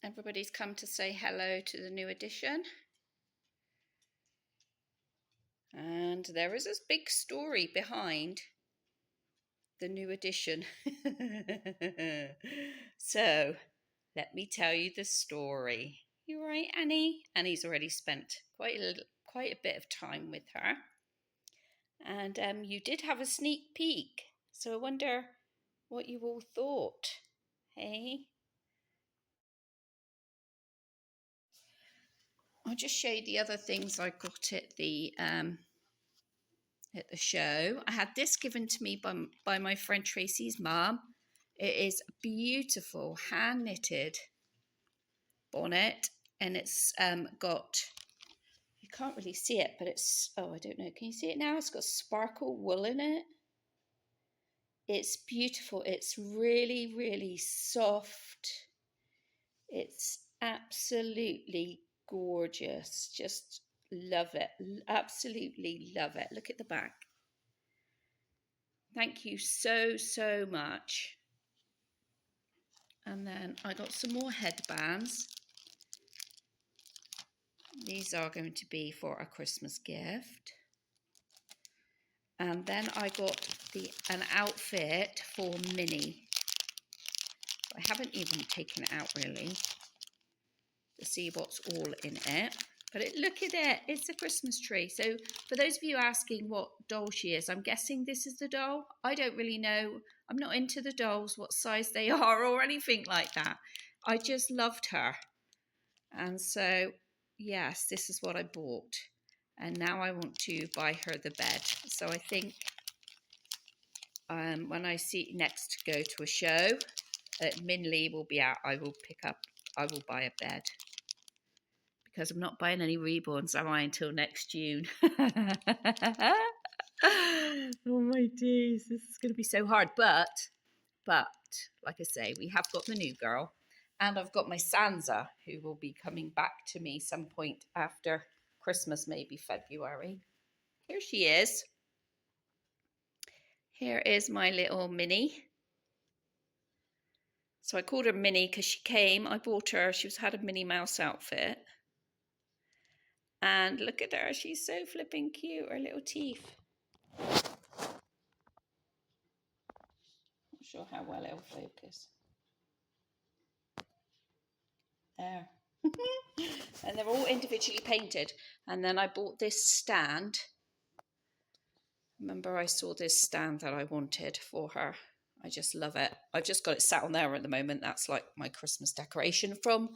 Everybody's come to say hello to the new edition. And there is this big story behind the new edition. So, let me tell you the story. You all right, Annie? Annie's already spent quite a bit of time with her. And you did have a sneak peek. So I wonder what you all thought. Hey? I'll just show you the other things I got at the show. I had this given to me by my friend Tracy's mum. It is a beautiful hand knitted bonnet, and it's got, you can't really see it, but it's, oh, I don't know, can you see it now? It's got sparkle wool in it. It's beautiful. It's really, really soft. It's absolutely gorgeous. Just love it. Absolutely love it. Look at the back. Thank you so, so much. And then I got some more headbands. These are going to be for a Christmas gift. And then I got an outfit for Minnie. I haven't even taken it out really to see what's all in it. But look at it, it's a Christmas tree. So for those of you asking what doll she is, I'm guessing this is the doll. I don't really know. I'm not into the dolls, what size they are or anything like that. I just loved her. And so, yes, this is what I bought. And now I want to buy her the bed. So I think when I next go to a show, Minley will be out. I will buy a bed. Because I'm not buying any reborns, am I, until next June? Oh my days, this is going to be so hard. But, like I say, we have got the new girl. And I've got my Sansa, who will be coming back to me some point after Christmas, maybe February. Here she is. Here is my little Minnie. So I called her Minnie because she came. I bought her. She had a Minnie Mouse outfit. And look at her. She's so flipping cute. Her little teeth. Not sure how well it'll focus. There. And they're all individually painted. And then I bought this stand. Remember, I saw this stand that I wanted for her. I just love it. I've just got it sat on there at the moment. That's like my Christmas decoration from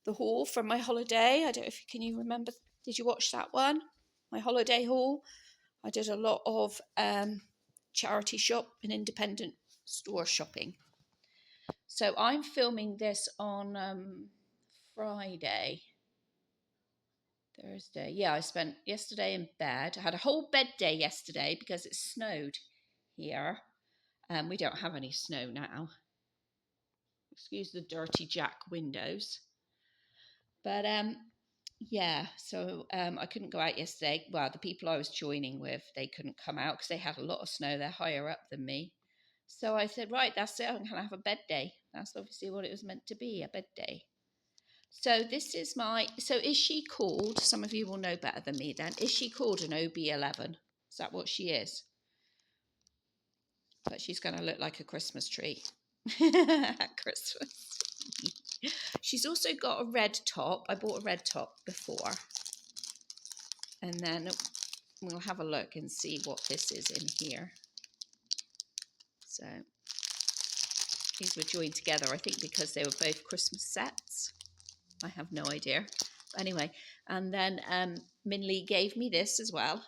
the haul from my holiday. I don't know if can you remember. Did you watch that one? My holiday haul. I did a lot of charity shop and independent store shopping. So I'm filming this on Friday. Thursday. Yeah, I spent yesterday in bed. I had a whole bed day yesterday because it snowed here. We don't have any snow now. Excuse the dirty jack windows. But yeah, so I couldn't go out yesterday. Well, the people I was joining with, they couldn't come out because they had a lot of snow. They're higher up than me. So I said, right, that's it. I'm going to have a bed day. That's obviously what it was meant to be, a bed day. So this is so is she called, some of you will know better than me then, is she called an OB11? Is that what she is? But she's going to look like a Christmas tree at Christmas. She's also got a red top. I bought a red top before. And then we'll have a look and see what this is in here. So these were joined together, I think, because they were both Christmas sets. I have no idea. But anyway, and then Minley gave me this as well.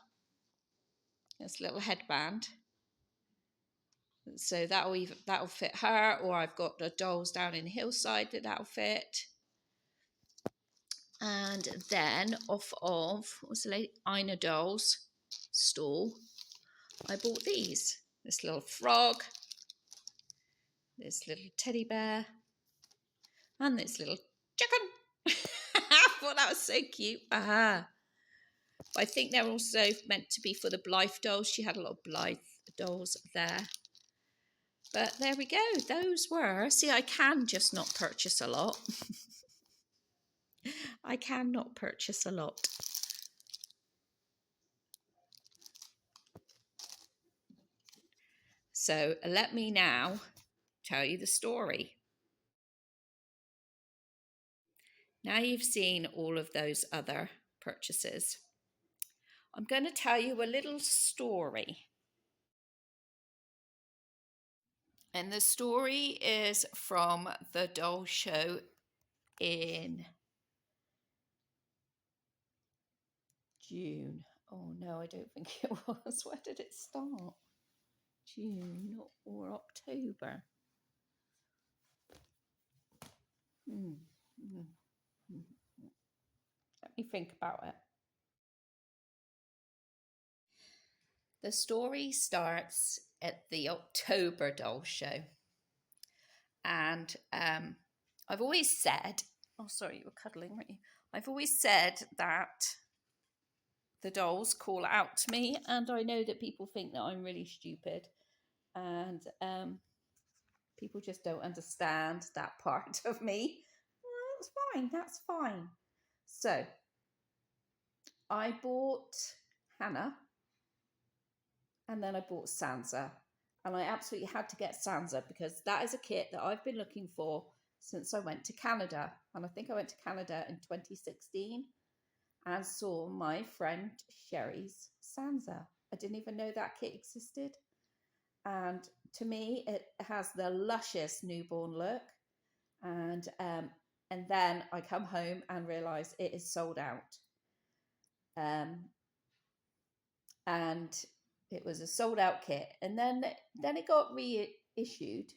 This little headband. So that'll fit her, or I've got the dolls down in Hillside that'll fit. And then off of, what was the lady? Ina Dolls stall, I bought these. This little frog, this little teddy bear, and this little chicken. I thought that was so cute. I think they're also meant to be for the Blythe dolls. She had a lot of Blythe dolls there. But there we go. Those were, see, I can just not purchase a lot. I cannot purchase a lot. So let me now tell you the story. Now you've seen all of those other purchases. I'm going to tell you a little story. And the story is from the doll show in June. Oh no, I don't think it was. Where did it start? June or October? Let me think about it. The story starts at the October doll show. And I've always said, oh, sorry, you were cuddling, weren't you? I've always said that the dolls call out to me, and I know that people think that I'm really stupid, and people just don't understand that part of me. That's fine, that's fine. So I bought Hannah, and then I bought Sansa, and I absolutely had to get Sansa because that is a kit that I've been looking for since I went to Canada. And I think I went to Canada in 2016 and saw my friend Sherry's Sansa. I didn't even know that kit existed. And to me, it has the luscious newborn look. And then I come home and realize it is sold out. And it was a sold out kit. And then it got reissued,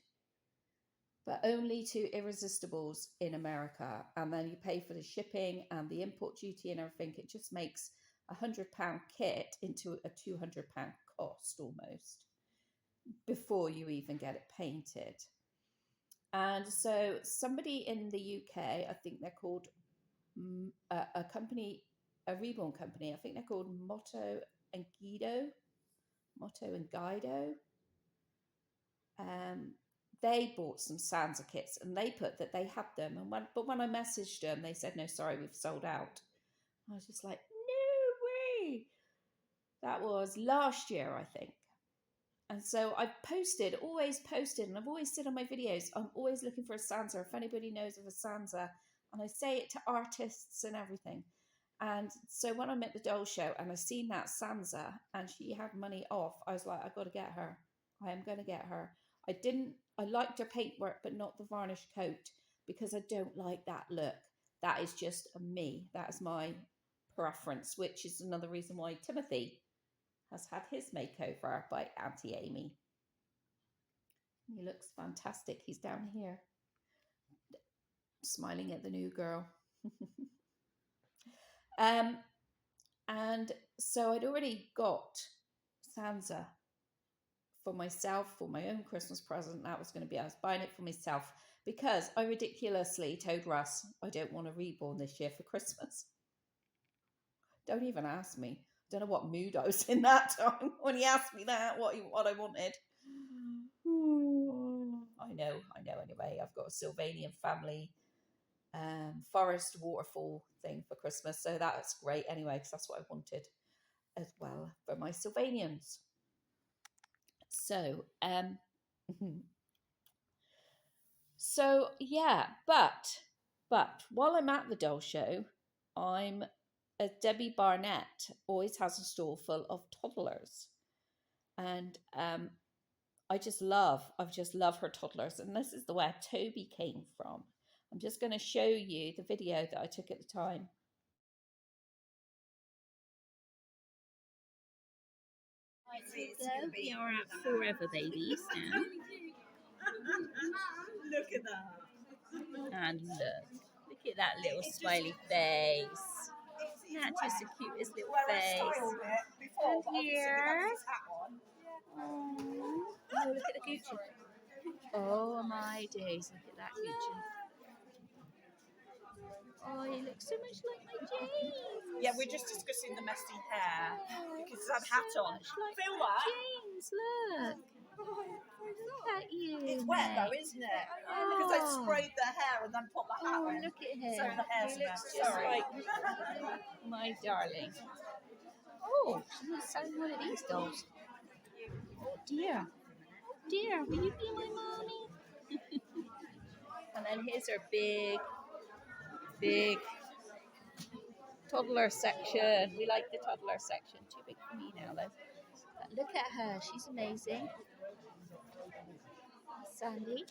but only to Irresistibles in America. And then you pay for the shipping and the import duty and everything. It just makes £100 kit into a £200 cost almost before you even get it painted. And so somebody in the UK, I think they're called a company, a REBORN company, I think they're called Motto and Guido. They bought some Sansa kits and they put that they had them. But when I messaged them, they said, no, sorry, we've sold out. I was just like, no way. That was last year, I think. And so I always posted, and I've always said on my videos, I'm always looking for a Sansa. If anybody knows of a Sansa, and I say it to artists and everything. And so when I'm at the doll show and I seen that Sansa and she had money off, I was like, I've got to get her. I am going to get her. I liked her paintwork, but not the varnish coat because I don't like that look. That is just me. That is my preference, which is another reason why Timothy has had his makeover by Auntie Amy. He looks fantastic. He's down here smiling at the new girl. And so I'd already got Sansa for myself, for my own Christmas present. That was going to be, I was buying it for myself because I ridiculously told Russ I don't want a reborn this year for Christmas. Don't even ask me. Don't know what mood I was in that time when he asked me that, what I wanted. I know. Anyway, I've got a Sylvanian family forest waterfall thing for Christmas, so that's great anyway, because that's what I wanted as well for my Sylvanians. So so yeah, but while I'm at the doll show, Debbie Barnett always has a stall full of toddlers, and I just love her toddlers, and this is the where Toby came from. I'm just going to show you the video that I took at the time. We are at Forever Babies now. Look at that. And look at that little smiley face. Isn't that just the cutest little face? And here. Oh, look at the Gucci. Oh my days, look at that Gucci. Oh, he looks so much like my James. Yeah, we're just discussing the messy hair because I've had hat on. Like feel that? James, look. Look at you. It's wet though, isn't it? Because I sprayed the hair and then put my hat on. Look at him. So the hair's He looks mess. just Sorry. like my darling. Oh, she must sound one of these dolls. Oh dear. Oh dear, will you be my mommy? And then here's our big toddler section. We like the toddler section. Too big for me now though. But look at her, she's amazing. Sandy.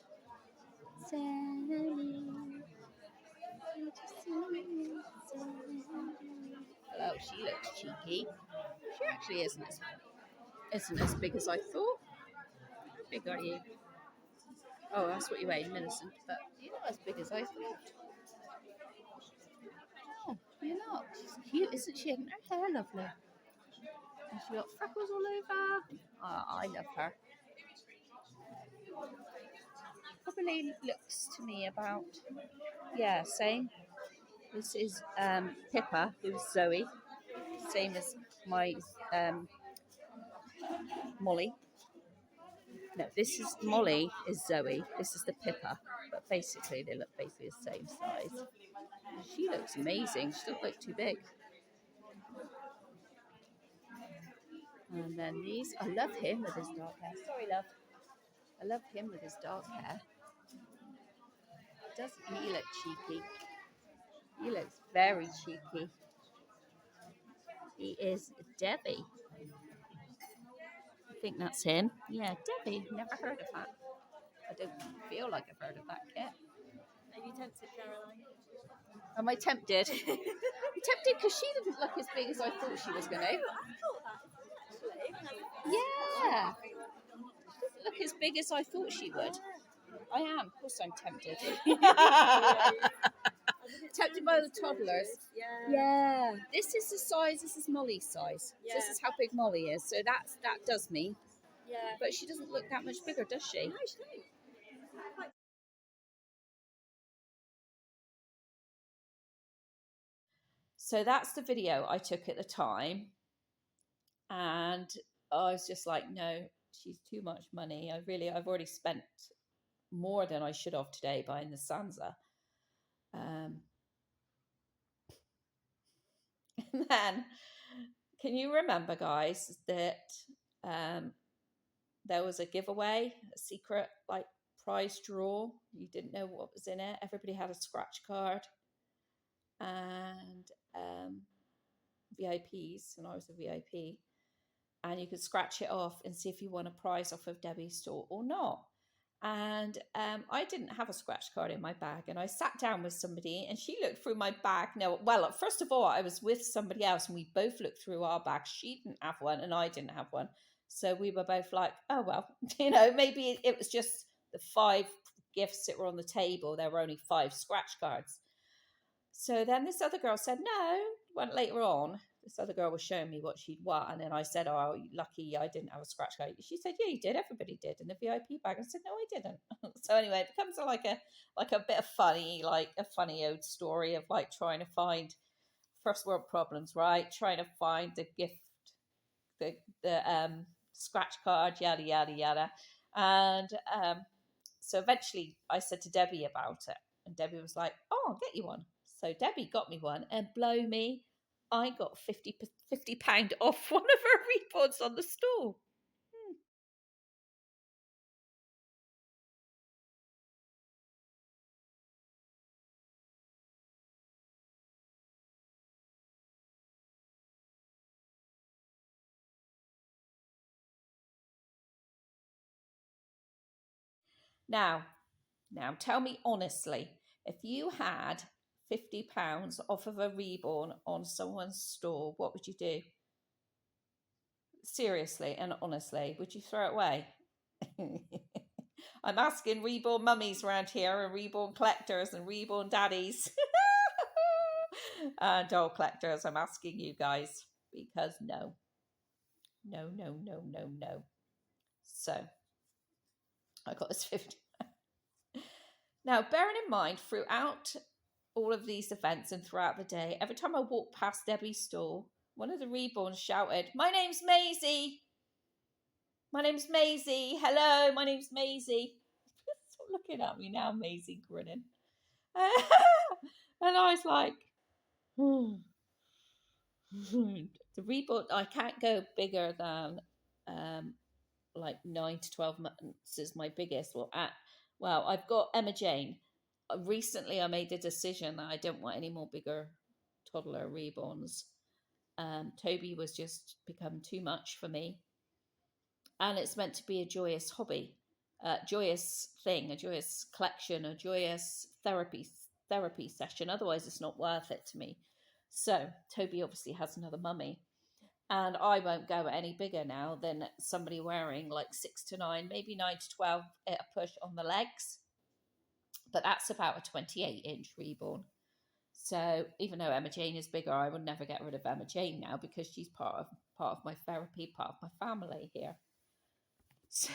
Hello, she looks cheeky. She actually isn't as big as I thought. How big are you? Oh, that's what you weigh, Millicent, but you're not as big as I thought. Oh, you're not. She's cute, isn't she? Isn't her hair lovely? And she got freckles all over. Oh, I love her. Probably looks to me about, yeah, same. This is Pippa, who's Zoe. Same as my Molly. No, this is Molly is Zoe. This is the Pippa. But basically, they look basically the same size. She looks amazing. She doesn't look too big. And then these, I love him with his dark hair. Sorry, love. I love him with his dark hair. Doesn't he look cheeky? He looks very cheeky. He is Debbie. I think that's him. Yeah, Debbie. Never heard of that. I don't feel like I've heard of that yet. Are you tempted, Caroline? Am I tempted? I'm tempted because she didn't look as big as I thought she was going to. I thought that actually. Yeah. She doesn't look as big as I thought she would. I am. Of course I'm tempted. Tempted by the toddlers. Yeah. This is the size. This is Molly's size. Yeah. This is how big Molly is. So that does me. Yeah. But she doesn't look that much bigger, does she? No, she doesn't. So that's the video I took at the time. And I was just like, no, she's too much money. I've already spent more than I should have today buying the Sansa. And then, can you remember, guys, that there was a giveaway, a secret like prize draw? You didn't know what was in it. Everybody had a scratch card and VIPs, and I was a VIP. And you could scratch it off and see if you won a prize off of Debbie's store or not. And I didn't have a scratch card in my bag, and I sat down with somebody and she looked through my bag. No, well, first of all, I was with somebody else and we both looked through our bags. She didn't have one and I didn't have one. So we were both like, oh, well, maybe it was just the 5 gifts that were on the table. There were only 5 scratch cards. So then this other girl said, no, went later on. This other girl was showing me what she'd won. And I said, oh, lucky I didn't have a scratch card. She said, yeah, you did. Everybody did in the VIP bag. I said, no, I didn't. So anyway, it becomes like a bit of funny, like a funny old story of like trying to find first world problems, right? Trying to find the gift, the scratch card, yada, yada, yada. And so eventually I said to Debbie about it. And Debbie was like, oh, I'll get you one. So Debbie got me one, and blow me, I got £50 off one of her REBORNs on the store. Now, tell me honestly, if you had £50 off of a REBORN on someone's store, what would you do? Seriously and honestly, would you throw it away? I'm asking REBORN mummies around here and REBORN collectors and REBORN daddies. Doll collectors, I'm asking you guys, because no. So I got this 50. Now, bearing in mind, throughout all of these events and throughout the day, every time I walked past Debbie's store, one of the REBORNs shouted, my name's Maisie. My name's Maisie. Hello, my name's Maisie. Stop looking at me now, Maisie, grinning. And I was like, the REBORN, I can't go bigger than like 9 to 12 months is my biggest. Well, I've got Emma Jane. Recently, I made the decision that I don't want any more bigger toddler reborns. Toby was just become too much for me, and it's meant to be a joyous hobby, a joyous thing, a joyous collection, a joyous therapy session. Otherwise, it's not worth it to me. So Toby obviously has another mummy, and I won't go any bigger now than somebody wearing like 6 to 9, maybe 9 to 12 at a push on the legs. But that's about a 28-inch REBORN. So even though Emma Jane is bigger, I would never get rid of Emma Jane now because she's part of my therapy, part of my family here. So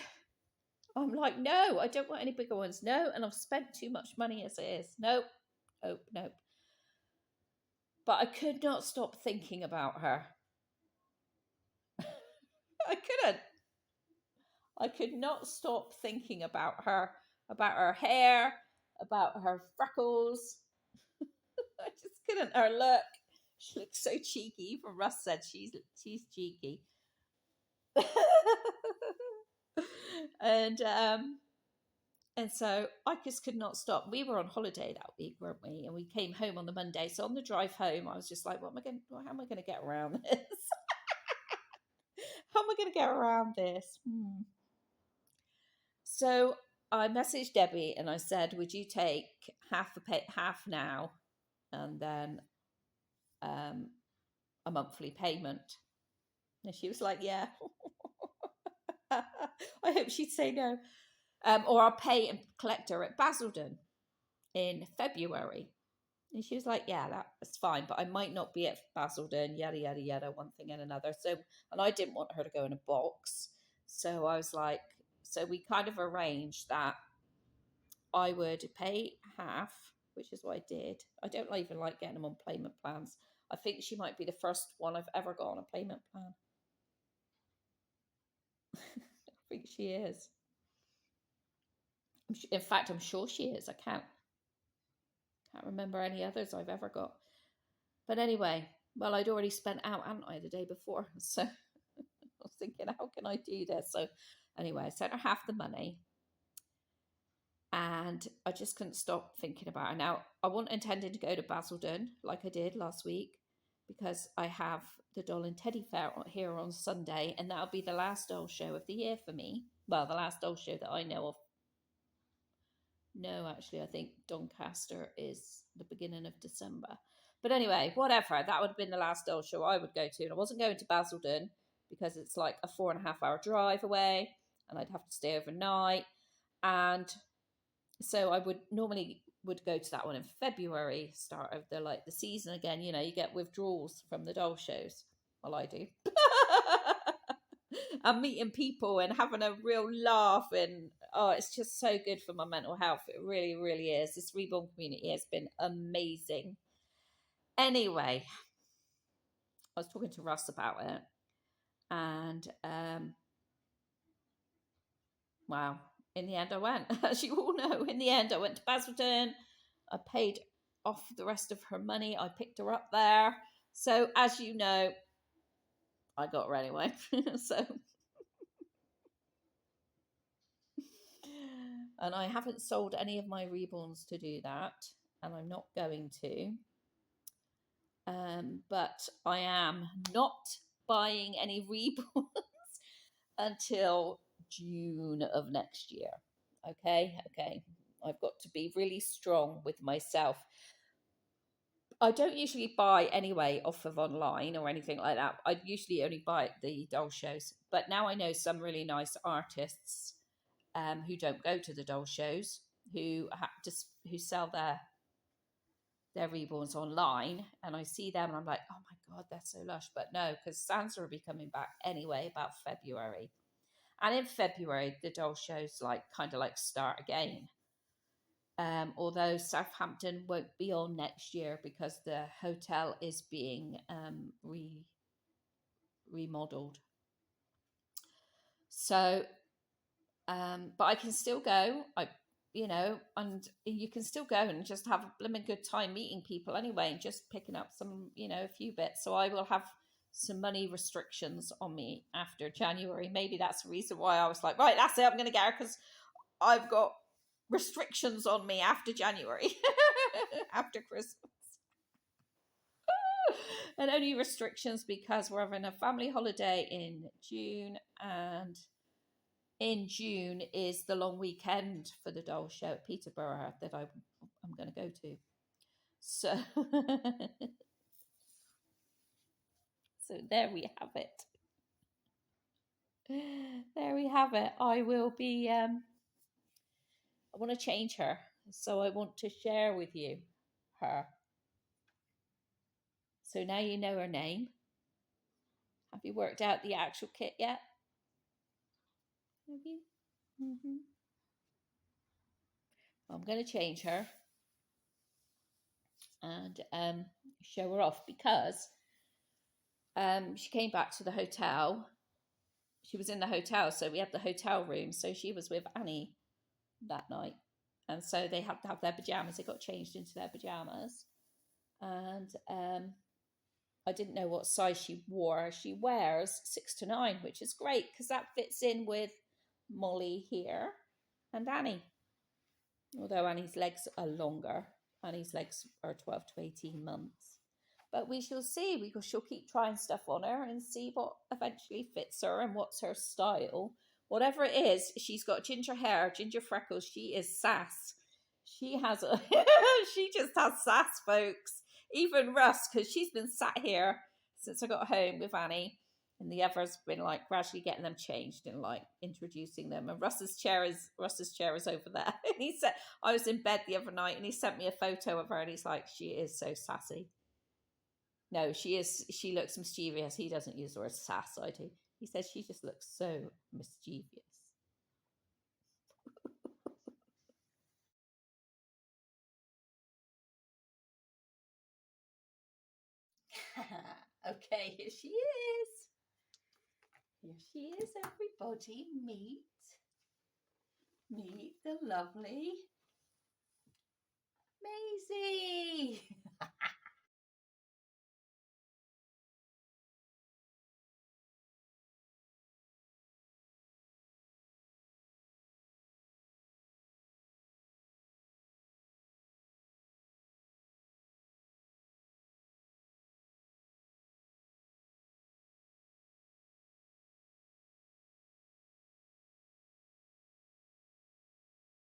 I'm like, no, I don't want any bigger ones. No, and I've spent too much money as it is. Nope, nope. But I could not stop thinking about her. I couldn't. I could not stop thinking about her hair, about her freckles. I just couldn't. Her look. She looks so cheeky. Even Russ said she's cheeky. And so I just could not stop. We were on holiday that week, weren't we? And we came home on the Monday. So on the drive home, I was just like, how am I going to get around this? How am I going to get around this? So I messaged Debbie and I said, would you take half now and then a monthly payment? And she was like, yeah. I hope she'd say no. Or I'll pay and collect her at Basildon in February. And she was like, yeah, that's fine, but I might not be at Basildon, yada, yada, yada, one thing and another. So, and I didn't want her to go in a box. So I was like, so we kind of arranged that I would pay half, which is what I did. I don't even like getting them on payment plans. I think she might be the first one I've ever got on a payment plan. I think she is. In fact, I'm sure she is. I can't remember any others I've ever got. But anyway, well, I'd already spent out, hadn't I, the day before? So I was thinking, how can I do this? So anyway, I sent her half the money. And I just couldn't stop thinking about her. Now, I wasn't intending to go to Basildon like I did last week because I have the Doll and Teddy Fair here on Sunday, and that'll be the last doll show of the year for me. Well, the last doll show that I know of. No, actually, I think Doncaster is the beginning of December. But anyway, whatever. That would have been the last doll show I would go to. And I wasn't going to Basildon because it's like a 4.5-hour drive away and I'd have to stay overnight. And so I would normally go to that one in February, start of the season again. You know, you get withdrawals from the doll shows. Well, I do. And meeting people and having a real laugh, and it's just so good for my mental health. It really, really is. This Reborn community has been amazing. Anyway, I was talking to Russ about it, and wow, in the end I went. As you all know, in the end I went to Basildon. I paid off the rest of her money. I picked her up there. So as you know, I got her anyway. So, and I haven't sold any of my reborns to do that, and I'm not going to. But I am not buying any reborns until June of next year. Okay. I've got to be really strong with myself. I don't usually buy anyway off of online or anything like that. I usually only buy at the doll shows. But now I know some really nice artists who don't go to the doll shows, who sell their reborns online, and I see them and I'm like, oh my god, they're so lush. But no, because Sansa will be coming back anyway about February. And in February, the doll shows kind of start again. Although Southampton won't be on next year because the hotel is being remodeled. So, but I can still go. And you can still go and just have a blooming good time meeting people anyway, and just picking up some, a few bits. So I will have some money restrictions on me after January. Maybe that's the reason why I was like, right, that's it. I'm going to get her, because I've got restrictions on me after January, after Christmas. And only restrictions because we're having a family holiday in June, and in June is the long weekend for the doll show at Peterborough that I'm going to go to. So, so there we have it. There we have it. I will be. I want to change her, so I want to share with you her. So now you know her name. Have you worked out the actual kit yet? Have you? Mm-hmm. I'm going to change her and show her off, because she came back to the hotel. She was in the hotel, so we had the hotel room. So she was with Annie that night, and so they had to have their pajamas. They got changed into their pajamas, and I didn't know what size she wore. She wears 6 to 9, which is great because that fits in with Molly here and Annie. Although Annie's legs are longer. Annie's legs are 12 to 18 months. But we shall see. She'll keep trying stuff on her and see what eventually fits her and what's her style. Whatever it is, she's got ginger hair, ginger freckles. She is sass. She has she just has sass, folks. Even Russ, because she's been sat here since I got home with Annie, and the others been like gradually getting them changed and like introducing them. And Russ's chair is over there. And he said, I was in bed the other night and he sent me a photo of her and he's like, she is so sassy. No, she is. She looks mischievous. He doesn't use the word sass, I do. He says she just looks so mischievous. Okay, here she is. Here she is, everybody. Meet the lovely Maisie.